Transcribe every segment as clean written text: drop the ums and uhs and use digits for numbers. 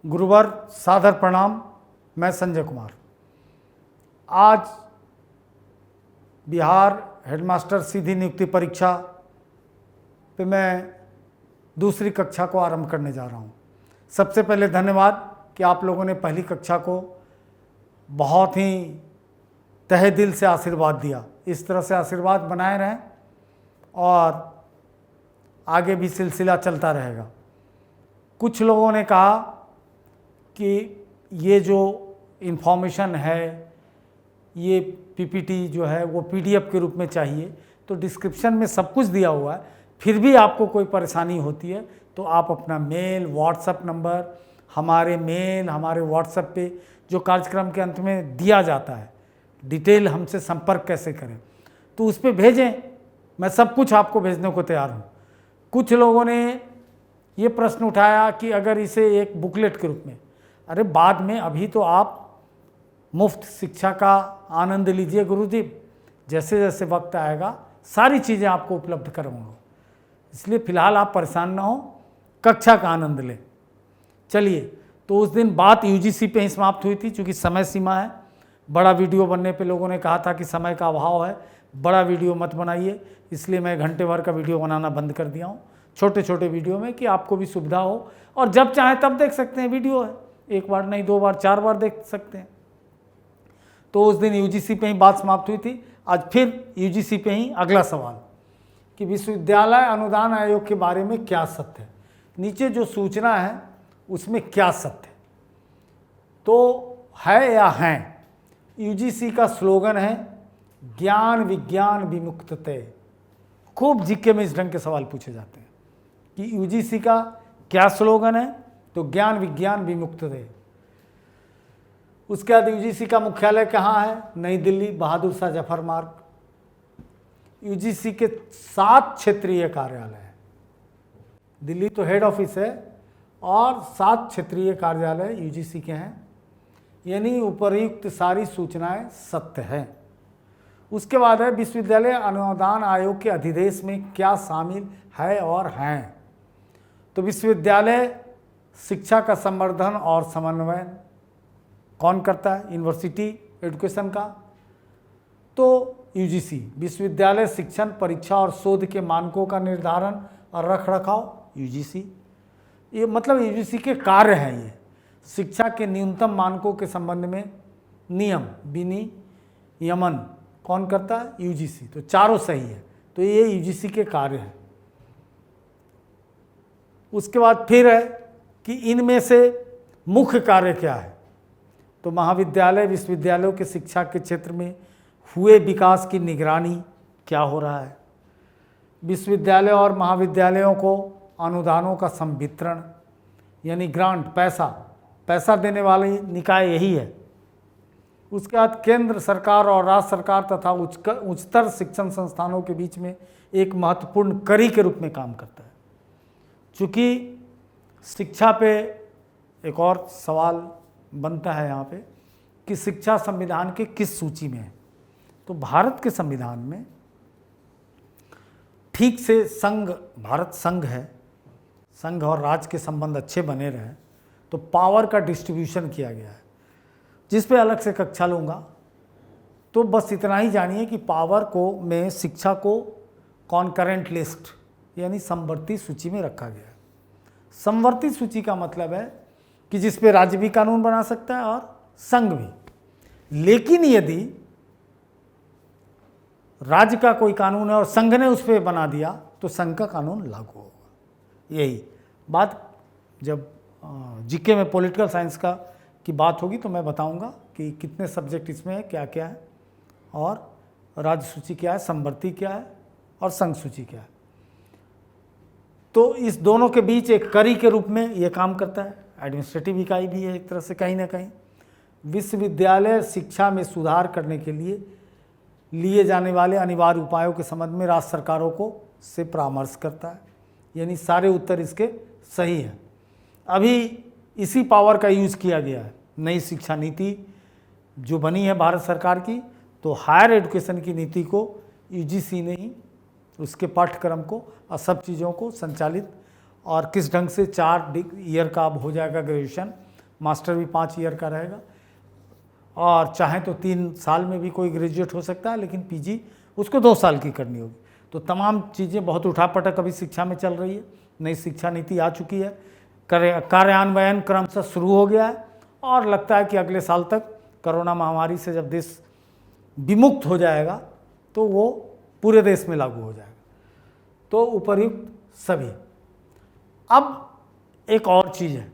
गुरुवर सादर प्रणाम। मैं संजय कुमार। आज बिहार हेडमास्टर सीधी नियुक्ति परीक्षा पे मैं दूसरी कक्षा को आरंभ करने जा रहा हूँ। सबसे पहले धन्यवाद कि आप लोगों ने पहली कक्षा को बहुत ही तहे दिल से आशीर्वाद दिया। इस तरह से आशीर्वाद बनाए रहें और आगे भी सिलसिला चलता रहेगा। कुछ लोगों ने कहा कि ये जो इन्फॉर्मेशन है, ये पीपीटी जो है वो पीडीएफ के रूप में चाहिए, तो डिस्क्रिप्शन में सब कुछ दिया हुआ है। फिर भी आपको कोई परेशानी होती है तो आप अपना मेल, व्हाट्सएप नंबर, हमारे व्हाट्सएप पे जो कार्यक्रम के अंत में दिया जाता है डिटेल, हमसे संपर्क कैसे करें, तो उस पर भेजें। मैं सब कुछ आपको भेजने को तैयार हूँ। कुछ लोगों ने ये प्रश्न उठाया कि अगर इसे एक बुकलेट के रूप में, अरे बाद में, अभी तो आप मुफ्त शिक्षा का आनंद लीजिए गुरुजी। जैसे जैसे वक्त आएगा सारी चीज़ें आपको उपलब्ध कराऊंगा, इसलिए फ़िलहाल आप परेशान ना हो, कक्षा का आनंद लें। चलिए, तो उस दिन बात यूजीसी पे ही समाप्त हुई थी। चूँकि समय सीमा है, बड़ा वीडियो बनने पे लोगों ने कहा था कि समय का अभाव है, बड़ा वीडियो मत बनाइए, इसलिए मैं घंटे भर का वीडियो बनाना बंद कर दिया हूँ, छोटे छोटे वीडियो में, कि आपको भी सुविधा हो और जब चाहे तब देख सकते हैं। वीडियो है, एक बार नहीं, 2 बार 4 बार देख सकते हैं। तो उस दिन यूजीसी पे ही बात समाप्त हुई थी। आज फिर यूजीसी पे ही अगला सवाल कि विश्वविद्यालय अनुदान आयोग के बारे में क्या सत्य है। नीचे जो सूचना है उसमें क्या सत्य है, तो है या हैं। यूजीसी का स्लोगन है ज्ञान विज्ञान विमुक्तते। खूब जीके में इस ढंग के सवाल पूछे जाते हैं कि यूजीसी का क्या स्लोगन है, तो ज्ञान विज्ञान विमुक्तते। उसके बाद यूजीसी का मुख्यालय कहाँ है, नई दिल्ली, बहादुर शाह जफर मार्ग। यूजीसी के 7 क्षेत्रीय कार्यालय हैं। दिल्ली तो हेड ऑफिस है और 7 क्षेत्रीय कार्यालय यूजीसी के हैं, यानी उपर्युक्त सारी सूचनाएं सत्य हैं। उसके बाद है विश्वविद्यालय अनुदान आयोग के अधिदेश में क्या शामिल है और हैं। तो विश्वविद्यालय शिक्षा का संवर्धन और समन्वय कौन करता है, यूनिवर्सिटी एजुकेशन का, तो यूजीसी। विश्वविद्यालय शिक्षण, परीक्षा और शोध के मानकों का निर्धारण और रख रखाव, यूजीसी। ये मतलब यूजीसी के कार्य हैं। ये शिक्षा के न्यूनतम मानकों के संबंध में नियम विनियमन कौन करता है, यूजीसी। तो चारों सही है, तो ये यूजीसी के कार्य हैं। उसके बाद फिर है कि इनमें से मुख्य कार्य क्या है, तो महाविद्यालय विश्वविद्यालयों के शिक्षा के क्षेत्र में हुए विकास की निगरानी क्या हो रहा है। विश्वविद्यालय और महाविद्यालयों को अनुदानों का संवितरण, यानी ग्रांट, पैसा देने वाली निकाय यही है। उसके बाद केंद्र सरकार और राज्य सरकार तथा उच्चतर शिक्षण संस्थानों के बीच में एक महत्वपूर्ण कड़ी के रूप में काम करता है। चूँकि शिक्षा पे एक और सवाल बनता है यहाँ पे कि शिक्षा संविधान के किस सूची में है, तो भारत के संविधान में ठीक से भारत संघ है, संघ और राज्य के संबंध अच्छे बने रहे, तो पावर का डिस्ट्रीब्यूशन किया गया है, जिस पे अलग से कक्षा लूँगा। तो बस इतना ही जानिए कि पावर को में शिक्षा को कॉन्करेंट लिस्ट, यानी समवर्ती सूची में रखा गया है। समवर्ती सूची का मतलब है कि जिस पे राज्य भी कानून बना सकता है और संघ भी। लेकिन यदि राज्य का कोई कानून है और संघ ने उस पर बना दिया तो संघ का कानून लागू होगा। यही बात जब जीके में पॉलिटिकल साइंस की बात होगी तो मैं बताऊंगा कि कितने सब्जेक्ट इसमें है, क्या क्या है, और राज्य सूची क्या है, समवर्ती क्या है और संघ सूची क्या है। तो इस दोनों के बीच एक कड़ी के रूप में ये काम करता है। एडमिनिस्ट्रेटिव इकाई भी है एक तरह से, कहीं ना कहीं। विश्वविद्यालय शिक्षा में सुधार करने के लिए लिए जाने वाले अनिवार्य उपायों के संबंध में राज्य सरकारों को से परामर्श करता है, यानी सारे उत्तर इसके सही हैं। अभी इसी पावर का यूज़ किया गया है। नई शिक्षा नीति जो बनी है भारत सरकार की, तो हायर एजुकेशन की नीति को यूजीसी ने ही उसके पाठ्यक्रम को और सब चीज़ों को संचालित, और किस ढंग से 4 ईयर का अब हो जाएगा ग्रेजुएशन, मास्टर भी 5 ईयर का रहेगा, और चाहे तो 3 साल में भी कोई ग्रेजुएट हो सकता है, लेकिन पीजी उसको 2 साल की करनी होगी। तो तमाम चीज़ें बहुत उठापटक अभी शिक्षा में चल रही है। नई शिक्षा नीति आ चुकी है, कार्यान्वयन क्रमशः शुरू हो गया है, और लगता है कि अगले साल तक कोरोना महामारी से जब देश विमुक्त हो जाएगा तो वो पूरे देश में लागू हो जाएगा। तो उपर्युक्त सभी। अब एक और चीज़ है,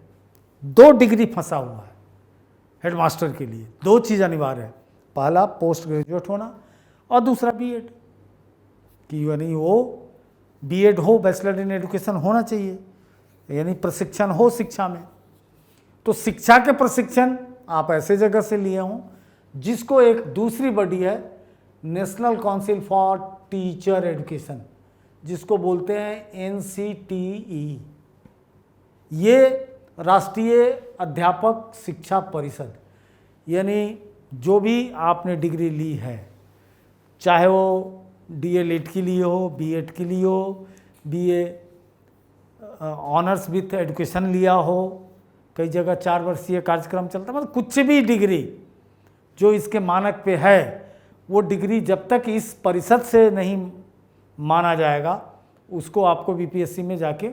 2 डिग्री फंसा हुआ है हेडमास्टर के लिए। 2 चीज़ अनिवार्य है, पहला पोस्ट ग्रेजुएट होना और दूसरा बीएड, कि यानी वो बीएड हो, बैचलर इन एजुकेशन होना चाहिए, यानी प्रशिक्षण हो शिक्षा में। तो शिक्षा के प्रशिक्षण आप ऐसे जगह से लिए हों जिसको एक दूसरी बॉडी है, national council for teacher education, जिसको बोलते हैं एनसीटीई। ये राष्ट्रीय अध्यापक शिक्षा परिषद, यानी जो भी आपने डिग्री ली है, चाहे वो डीएलएड की लिए हो, बीएड की लिए हो, बीए ऑनर्स विथ एजुकेशन लिया हो, कई जगह 4 वर्षीय कार्यक्रम चलता है, मतलब कुछ भी डिग्री जो इसके मानक पे है, वो डिग्री जब तक इस परिषद से नहीं माना जाएगा, उसको आपको बीपीएससी में जाके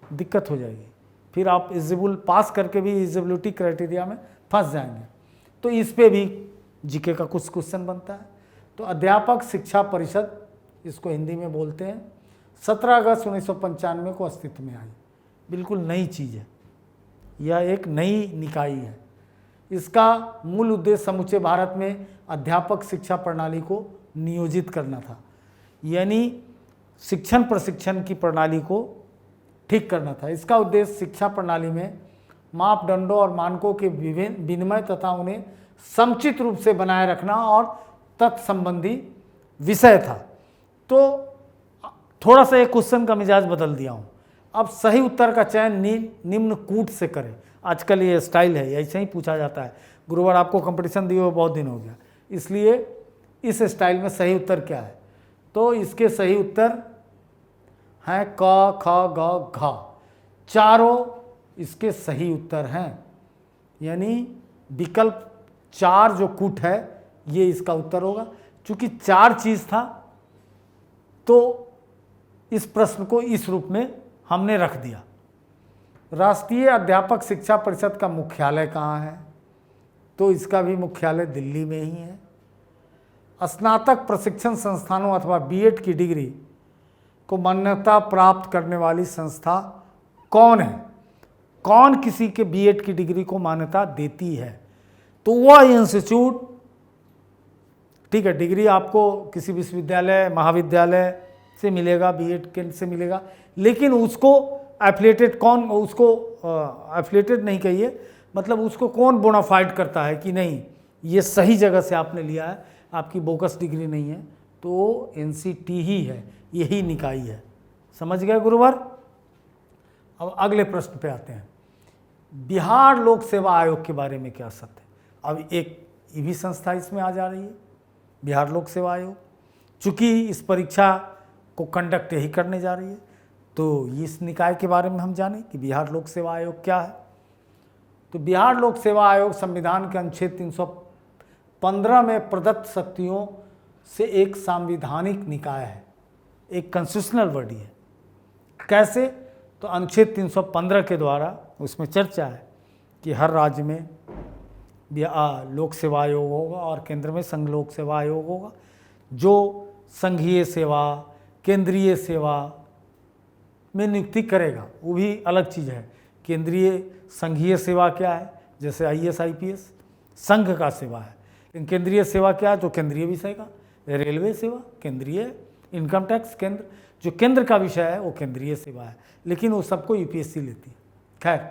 दिक्कत हो जाएगी। फिर आप एलिजिबल पास करके भी एलिजिबिलिटी क्राइटेरिया में फंस जाएंगे। तो इस पे भी जीके का कुछ क्वेश्चन बनता है। तो अध्यापक शिक्षा परिषद, इसको हिंदी में बोलते हैं, 17 अगस्त 1995 को अस्तित्व में आई। बिल्कुल नई चीज़ है, यह एक नई निकाय है। इसका मूल उद्देश्य समूचे भारत में अध्यापक शिक्षा प्रणाली को नियोजित करना था, यानी शिक्षण प्रशिक्षण की प्रणाली को ठीक करना था। इसका उद्देश्य शिक्षा प्रणाली में मापदंडों और मानकों के विनिमय तथा उन्हें समुचित रूप से बनाए रखना और तत्संबंधी विषय था। तो थोड़ा सा एक क्वेश्चन का मिजाज बदल दिया हूँ। अब सही उत्तर का चयन निम्न कूट से करें। आजकल ये स्टाइल है, ऐसे ही पूछा जाता है। गुरुवार आपको कंपटीशन दिए हुए बहुत दिन हो गया, इसलिए इस स्टाइल में सही उत्तर क्या है? तो इसके सही उत्तर हैं क, ख, ग, घ। चारों इसके सही उत्तर हैं, यानी विकल्प 4 जो कूट है ये इसका उत्तर होगा। चूंकि 4 चीज़ था तो इस प्रश्न को इस रूप में हमने रख दिया। राष्ट्रीय अध्यापक शिक्षा परिषद का मुख्यालय कहाँ है? तो इसका भी मुख्यालय दिल्ली में ही है। स्नातक प्रशिक्षण संस्थानों अथवा बीएड की डिग्री को मान्यता प्राप्त करने वाली संस्था कौन है? कौन किसी के बीएड की डिग्री को मान्यता देती है? तो वह इंस्टीट्यूट, ठीक है, डिग्री आपको किसी विश्वविद्यालय महाविद्यालय से मिलेगा, बीएड के से मिलेगा, लेकिन उसको एफिलिएटेड कौन, उसको एफिलिएटेड नहीं कहिए, मतलब उसको कौन बोनाफाइड करता है कि नहीं ये सही जगह से आपने लिया है, आपकी बोगस डिग्री नहीं है, तो एनसीटी ही है, यही निकाय है। समझ गए गुरुवर? अब अगले प्रश्न पे आते हैं। बिहार लोक सेवा आयोग के बारे में क्या सत्य है? अब एक ये भी संस्था इसमें आ जा रही है, बिहार लोक सेवा आयोग। चूँकि इस परीक्षा को कंडक्ट यही करने जा रही है, तो इस निकाय के बारे में हम जानें कि बिहार लोक सेवा आयोग क्या है। तो बिहार लोक सेवा आयोग संविधान के अनुच्छेद 315 में प्रदत्त शक्तियों से एक संवैधानिक निकाय है, एक कॉन्स्टिट्यूशनल बॉडी है। कैसे? तो अनुच्छेद 315 के द्वारा उसमें चर्चा है कि हर राज्य में लोक सेवा आयोग होगा और केंद्र में संघ लोक सेवा आयोग होगा, जो संघीय सेवा, केंद्रीय सेवा में नियुक्ति करेगा। वो भी अलग चीज़ है। केंद्रीय संघीय सेवा क्या है? जैसे आईएएस आईपीएस संघ का सेवा है, लेकिन केंद्रीय सेवा क्या है? तो केंद्रीय विषय का। रेलवे सेवा केंद्रीय, इनकम टैक्स केंद्र, जो केंद्र का विषय है वो केंद्रीय सेवा है, लेकिन वो सबको यूपीएससी लेती है। खैर,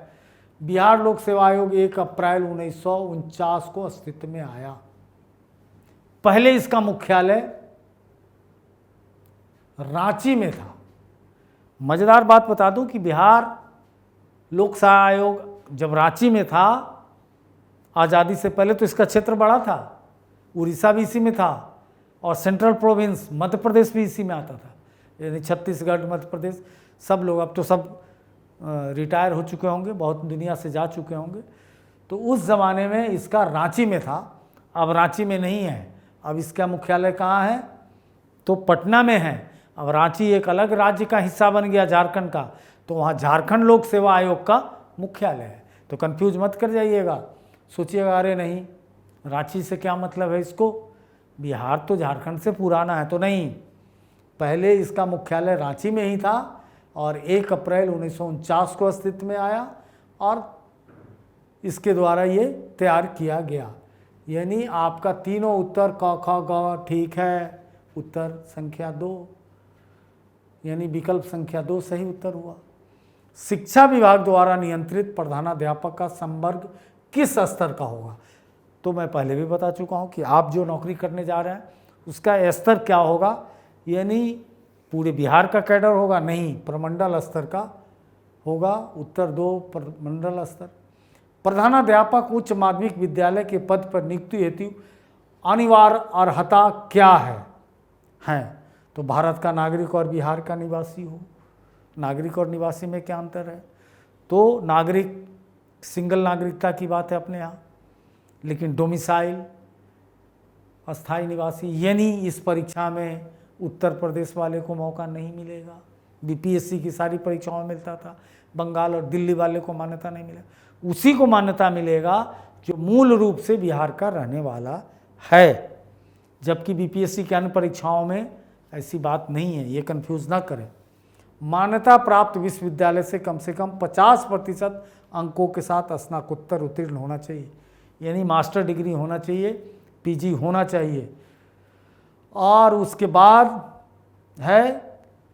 बिहार लोक सेवा आयोग 1 अप्रैल 1949 को अस्तित्व में आया। पहले इसका मुख्यालय रांची में था। मजेदार बात बता दूं कि बिहार लोक सेवा आयोग जब रांची में था आज़ादी से पहले, तो इसका क्षेत्र बड़ा था, उड़ीसा भी इसी में था और सेंट्रल प्रोविंस मध्य प्रदेश भी इसी में आता था, यानी छत्तीसगढ़, मध्य प्रदेश, सब लोग अब तो सब रिटायर हो चुके होंगे, बहुत दुनिया से जा चुके होंगे, तो उस ज़माने में इसका रांची में था, अब रांची में नहीं है। अब इसका मुख्यालय कहाँ है? तो पटना में है। अब रांची एक अलग राज्य का हिस्सा बन गया झारखंड का, तो वहाँ झारखंड लोक सेवा आयोग का मुख्यालय है। तो कंफ्यूज मत कर जाइएगा, सोचिएगा अरे नहीं रांची से क्या मतलब है इसको, बिहार तो झारखंड से पुराना है। तो नहीं, पहले इसका मुख्यालय रांची में ही था और 1 अप्रैल 1949 को अस्तित्व में आया और इसके द्वारा ये तैयार किया गया। यानी आपका तीनों उत्तर क ख ग ठीक है, उत्तर संख्या 2 यानी विकल्प संख्या 2 सही उत्तर हुआ। शिक्षा विभाग द्वारा नियंत्रित प्रधानाध्यापक का संवर्ग किस स्तर का होगा? तो मैं पहले भी बता चुका हूँ कि आप जो नौकरी करने जा रहे हैं उसका स्तर क्या होगा, यानी पूरे बिहार का कैडर होगा? नहीं, प्रमंडल स्तर का होगा। उत्तर 2 प्रमंडल स्तर। प्रधानाध्यापक उच्च माध्यमिक विद्यालय के पद पर नियुक्ति हेतु अनिवार्य अर्हता क्या है? तो भारत का नागरिक और बिहार का निवासी हो। नागरिक और निवासी में क्या अंतर है? तो नागरिक सिंगल नागरिकता की बात है अपने यहाँ, लेकिन डोमिसाइल अस्थायी निवासी, यानी इस परीक्षा में उत्तर प्रदेश वाले को मौका नहीं मिलेगा। बीपीएससी की सारी परीक्षाओं में मिलता था, बंगाल और दिल्ली वाले को मान्यता नहीं मिलेगा। उसी को मान्यता मिलेगा जो मूल रूप से बिहार का रहने वाला है, जबकि बीपीएससी की अन्य परीक्षाओं में ऐसी बात नहीं है, ये कंफ्यूज ना करें। मान्यता प्राप्त विश्वविद्यालय से कम 50% अंकों के साथ स्नातकोत्तर उत्तीर्ण होना चाहिए, यानी मास्टर डिग्री होना चाहिए, पीजी होना चाहिए। और उसके बाद है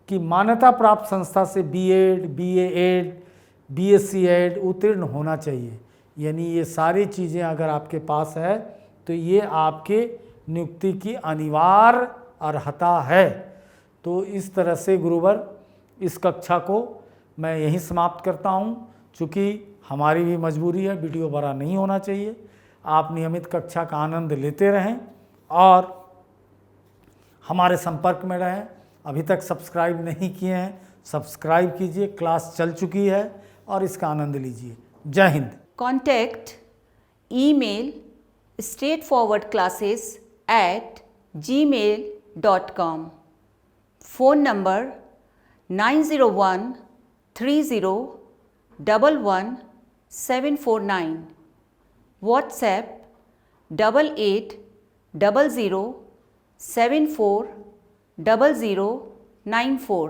कि मान्यता प्राप्त संस्था से बीएड, बीएएड, बीएससी एड उत्तीर्ण होना चाहिए। यानी ये सारी चीज़ें अगर आपके पास है तो ये आपके नियुक्ति की अनिवार्य अर्हता है। तो इस तरह से गुरुवर इस कक्षा को मैं यहीं समाप्त करता हूँ। चूँकि हमारी भी मजबूरी है, वीडियो बड़ा नहीं होना चाहिए। आप नियमित कक्षा का आनंद लेते रहें और हमारे संपर्क में रहें। अभी तक सब्सक्राइब नहीं किए हैं, सब्सक्राइब कीजिए। क्लास चल चुकी है और इसका आनंद लीजिए। जय Hind. Contact email straightforwardclasses@gmail.com. Phone number 90130111749. WhatsApp 8800740094.